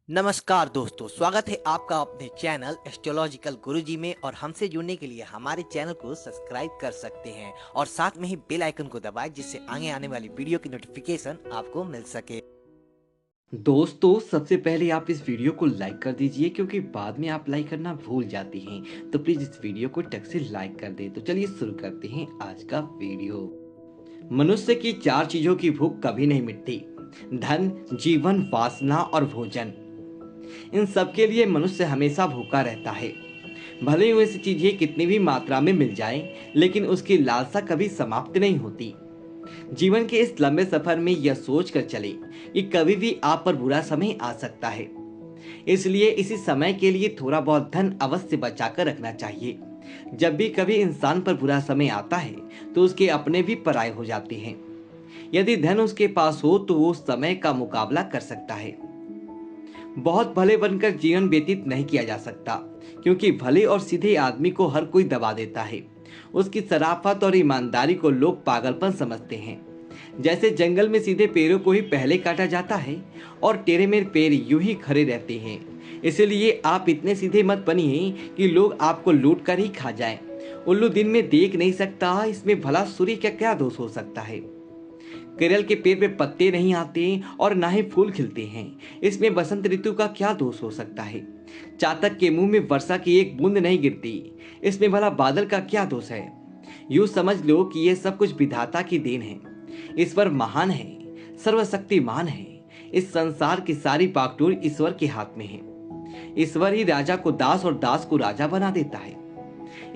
नमस्कार दोस्तों, स्वागत है आपका अपने चैनल एस्ट्रोलॉजिकल गुरुजी में। और हमसे जुड़ने के लिए हमारे चैनल को सब्सक्राइब कर सकते हैं और साथ में ही बेल आइकन को दबाएं, जिससे आगे आने वाली वीडियो की नोटिफिकेशन आपको मिल सके। दोस्तों, सबसे पहले आप इस वीडियो को लाइक कर दीजिए क्योंकि बाद में आप लाइक करना भूल जाती हैं। तो प्लीज इस वीडियो को टक से लाइक कर दें। तो चलिए शुरू करते हैं आज का वीडियो। मनुष्य की चार चीजों की भूख कभी नहीं मिटती: धन, जीवन, वासना और भोजन। इन सब के लिए मनुष्य हमेशा भूखा रहता है। भले ही वैसी चीजें कितनी भी मात्रा में मिल जाएं, लेकिन उसकी लालसा कभी समाप्त नहीं होती। जीवन के इस लंबे सफर में यह सोच कर चले कि कभी भी आप पर बुरा समय आ सकता है, इसलिए इसी समय के लिए थोड़ा बहुत धन अवश्य बचा कर रखना चाहिए। जब भी कभी इंसान पर बुरा समय आता है तो उसके अपने भी पराये हो जाते हैं। यदि धन उसके पास हो तो वो समय का मुकाबला कर सकता है। बहुत भले बनकर जीवन व्यतीत नहीं किया जा सकता, क्योंकि भले और सीधे आदमी को हर कोई दबा देता है। उसकी शराफत और ईमानदारी को लोग पागलपन समझते हैं। जैसे जंगल में सीधे पेड़ों को ही पहले काटा जाता है और टेढ़े मेढ़े पेड़ यूं ही खड़े रहते हैं। इसलिए आप इतने सीधे मत बनिए कि लोग आपको लूट कर ही खा जाएं। उल्लू दिन में देख नहीं सकता, इसमें भला सूर्य का क्या दोष हो सकता है। केरल के पेड़ पे पत्ते नहीं आते और ना ही फूल खिलते हैं, इसमें बसंत ऋतु का क्या दोष हो सकता है। चातक के मुंह में वर्षा की एक बूंद नहीं गिरती, इसमें भला बादल का क्या दोष है। यूं समझ लो कि यह सब कुछ विधाता की देन है। ईश्वर महान है, सर्वशक्तिमान है। इस संसार की सारी बागडोर ईश्वर के हाथ में है। ईश्वर ही राजा को दास और दास को राजा बना देता है।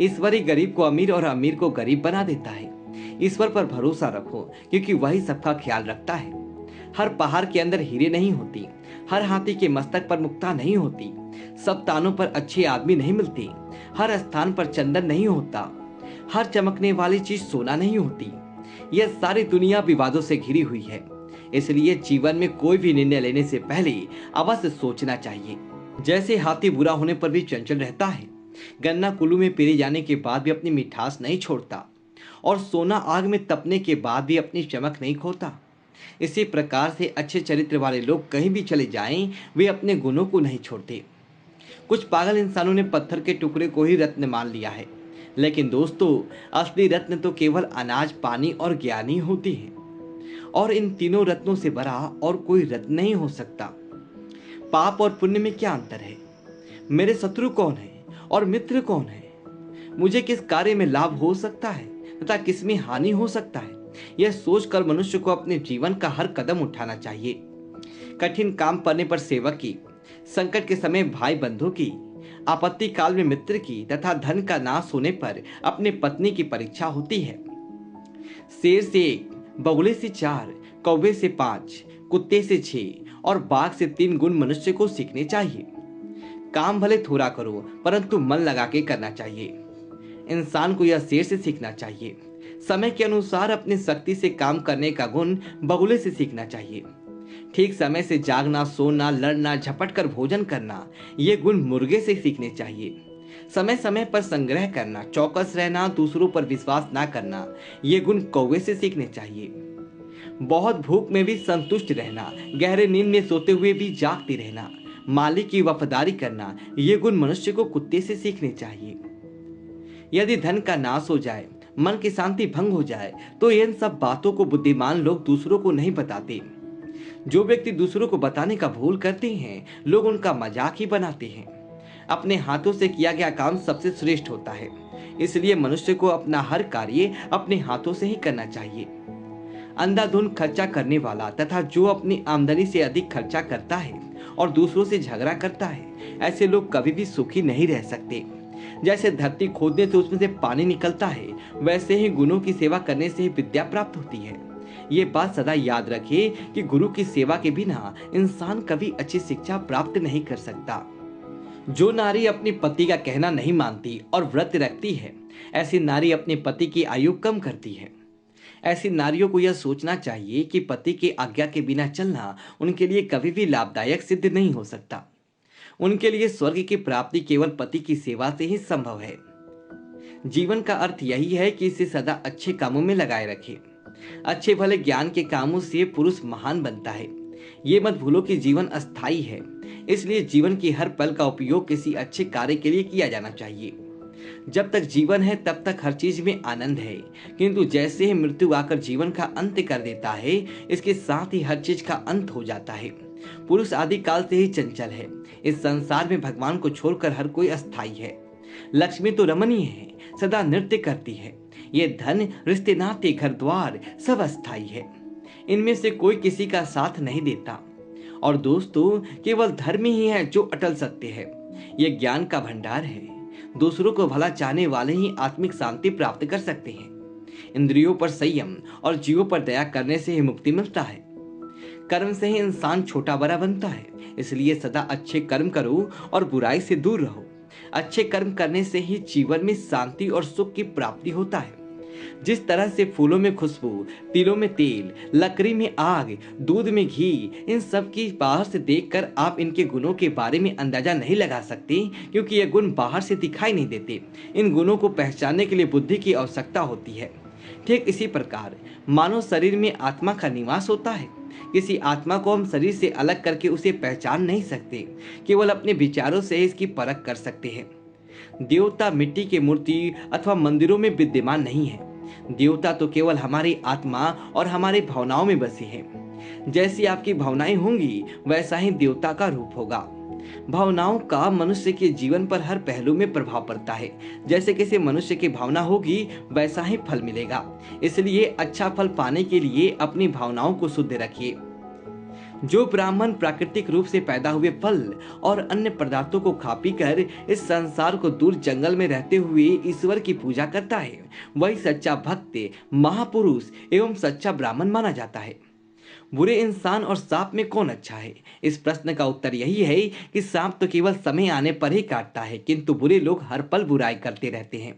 ईश्वर ही गरीब को अमीर और अमीर को गरीब बना देता है। ईश्वर पर भरोसा रखो, क्योंकि वही सबका ख्याल रखता है। हर पहाड़ के अंदर हीरे नहीं होती, हर हाथी के मस्तक पर मुक्ता नहीं होती, सब तानों पर अच्छे आदमी नहीं मिलते, हर स्थान पर चंदन नहीं होता, हर चमकने वाली चीज सोना नहीं होती। यह सारी दुनिया विवादों से घिरी हुई है। इसलिए जीवन में कोई भी निर्णय लेने से पहले अवश्य सोचना चाहिए। जैसे हाथी बुरा होने पर भी चंचल रहता है, गन्ना कुल्लू में पेरे जाने के बाद भी अपनी मिठास नहीं छोड़ता, और सोना आग में तपने के बाद भी अपनी चमक नहीं खोता। इसी प्रकार से अच्छे चरित्र वाले लोग कहीं भी चले जाएं, वे अपने गुणों को नहीं छोड़ते। कुछ पागल इंसानों ने पत्थर के टुकड़े को ही रत्न मान लिया है, लेकिन दोस्तों, असली रत्न तो केवल अनाज, पानी और ज्ञान ही होती है। और इन तीनों रत्नों से बड़ा और कोई रत्न नहीं हो सकता। पाप और पुण्य में क्या अंतर है? मेरे शत्रु कौन है और मित्र कौन है? मुझे किस कार्य में लाभ हो सकता है तथा किसमें हानि हो सकता है, यह सोचकर मनुष्य को अपने जीवन का हर कदम उठाना चाहिए। कठिन काम पड़ने पर सेवक की, संकट के समय भाई बंधु की, आपत्ति काल में मित्र की तथा धन का नाश होने पर अपने पत्नी की परीक्षा होती है। शेर से 1, बगुले से 4, कौवे से 5, कुत्ते से 6 और बाघ से 3 गुण मनुष्य को सीखने चाहिए। काम भले थोड़ा करो, परंतु मन लगा के करना चाहिए। इंसान को यह शेर से सीखना चाहिए। समय के अनुसार अपनी शक्ति से काम करने का गुण बगुले से सीखना चाहिए। ठीक समय से जागना, सोना, लड़ना, झपट कर भोजन करना, ये गुण मुर्गे से सीखने चाहिए। समय समय पर संग्रह करना, चौकस रहना, दूसरों पर विश्वास ना करना, ये गुण कौवे से सीखने चाहिए। बहुत भूख में भी संतुष्ट रहना, गहरे नींद में सोते हुए भी जागते रहना, मालिक की वफादारी करना, ये गुण मनुष्य को कुत्ते से सीखने चाहिए। यदि धन का नाश हो जाए, मन की शांति भंग हो जाए, तो इन सब बातों को बुद्धिमान लोग दूसरों को नहीं बताते। जो व्यक्ति दूसरों को बताने का भूल करते हैं, लोग उनका मजाक ही बनाते हैं। अपने हाथों से किया गया काम सबसे श्रेष्ठ होता है, इसलिए मनुष्य को अपना हर कार्य अपने हाथों से ही करना चाहिए। अंधाधुंध खर्चा करने वाला तथा जो अपनी आमदनी से अधिक खर्चा करता है और दूसरों से झगड़ा करता है, ऐसे लोग कभी भी सुखी नहीं रह सकते। जैसे धरती खोदने से उसमें से पानी निकलता है, वैसे ही गुरुओं की सेवा करने से ही विद्या प्राप्त होती है। ये बात सदा याद रखिए कि गुरु की सेवा के बिना इंसान कभी अच्छी शिक्षा प्राप्त नहीं कर सकता। जो नारी अपने पति का कहना नहीं मानती और व्रत रखती है, ऐसी नारी अपने पति की आयु कम करती है। ऐसी नारियों को यह सोचना चाहिए कि पति की आज्ञा के बिना चलना उनके लिए कभी भी लाभदायक सिद्ध नहीं हो सकता। उनके लिए स्वर्ग की प्राप्ति केवल पति की सेवा से ही संभव है। जीवन का अर्थ यही है कि इसे सदा अच्छे कामों में लगाए रखें। अच्छे भले ज्ञान के कामों से पुरुष महान बनता है। ये मत भूलो कि जीवन अस्थाई है, इसलिए जीवन की हर पल का उपयोग किसी अच्छे कार्य के लिए किया जाना चाहिए। जब तक जीवन है तब तक हर चीज में आनंद है, किंतु जैसे ही मृत्यु आकर जीवन का अंत कर देता है, इसके साथ ही हर चीज का अंत हो जाता है। पुरुष आदि काल से ही चंचल है। इस संसार में भगवान को छोड़कर हर कोई अस्थायी है। लक्ष्मी तो रमणीय है, सदा नृत्य करती है। ये धन, रिश्ते, नाते, घर द्वार सब अस्थायी है। इनमें से कोई किसी का साथ नहीं देता। और दोस्तों, केवल धर्म ही है जो अटल सत्य है। ये ज्ञान का भंडार है। दूसरों को भला चाहने वाले ही आत्मिक शांति प्राप्त कर सकते हैं। इंद्रियों पर संयम और जीवों पर दया करने से ही मुक्ति मिलता है। कर्म से ही इंसान छोटा बड़ा बनता है। इसलिए सदा अच्छे कर्म करो और बुराई से दूर रहो। अच्छे कर्म करने से ही जीवन में शांति और सुख की प्राप्ति होता है। जिस तरह से फूलों में खुशबू, तिलों में तेल, लकड़ी में आग, दूध में घी, इन सब की बाहर से देखकर आप इनके गुणों के बारे में अंदाजा नहीं लगा सकते, क्योंकि ये गुण बाहर से दिखाई नहीं देते। इन गुणों को पहचानने के लिए बुद्धि की आवश्यकता होती है। ठीक इसी प्रकार मानव शरीर में आत्मा का निवास होता है। किसी आत्मा को हम शरीर से अलग करके उसे पहचान नहीं सकते, केवल अपने विचारों से इसकी परख कर सकते हैं। देवता मिट्टी की मूर्ति अथवा मंदिरों में विद्यमान नहीं है। देवता तो केवल हमारी आत्मा और हमारी भावनाओं में बसे हैं। जैसी आपकी भावनाएं होंगी वैसा ही देवता का रूप होगा। भावनाओं का मनुष्य के जीवन पर हर पहलू में प्रभाव पड़ता है। जैसे किसी मनुष्य की भावना होगी वैसा ही फल मिलेगा। इसलिए अच्छा फल पाने के लिए अपनी भावनाओं को शुद्ध रखिए। जो ब्राह्मण प्राकृतिक रूप से पैदा हुए फल और अन्य पदार्थों को खा पी कर इस संसार को दूर जंगल में रहते हुए ईश्वर की पूजा करता है, वही सच्चा भक्त, महापुरुष एवं सच्चा ब्राह्मण माना जाता है। बुरे इंसान और सांप में कौन अच्छा है? इस प्रश्न का उत्तर यही है कि सांप तो केवल समय आने पर ही काटता है, किंतु बुरे लोग हर पल बुराई करते रहते हैं।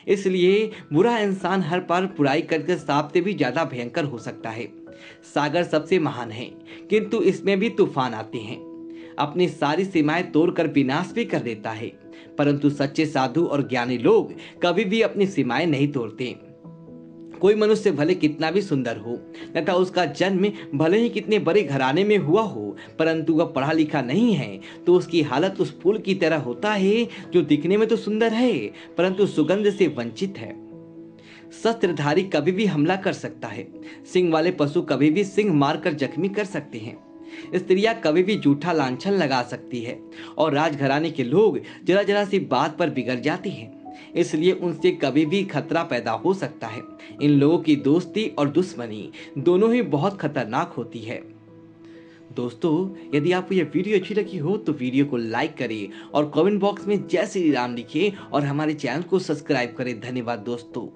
इसलिए बुरा इंसान हर बार बुराई करके सांप से भी ज्यादा भयंकर हो सकता है। सागर सबसे महान है, किंतु इसमें भी तूफान आते हैं। अपनी सारी सीमाएं तोड़कर विनाश भी कर देता है, परंतु सच्चे साधु और ज्ञानी लोग कभी भी अपनी सीमाएं नहीं तोड़ते। कोई मनुष्य भले कितना भी सुंदर हो तथा उसका जन्म भले ही कितने बड़े घराने में हुआ हो, परंतु वह पढ़ा लिखा नहीं है, तो उसकी हालत उस फूल की तरह होता है जो दिखने में तो सुंदर है परंतु सुगंध से वंचित है। शस्त्रधारी कभी भी हमला कर सकता है। सिंह वाले पशु कभी भी सिंह मारकर जख्मी कर सकते हैं। स्त्रियां कभी भी झूठा लांछन लगा सकती है और राजघराने के लोग जरा जरा सी बात पर बिगड़ जाते हैं। इसलिए उनसे कभी भी खतरा पैदा हो सकता है। इन लोगों की दोस्ती और दुश्मनी दोनों ही बहुत खतरनाक होती है। दोस्तों, यदि आपको यह वीडियो अच्छी लगी हो तो वीडियो को लाइक करें और कमेंट बॉक्स में जय श्री राम लिखें और हमारे चैनल को सब्सक्राइब करें। धन्यवाद दोस्तों।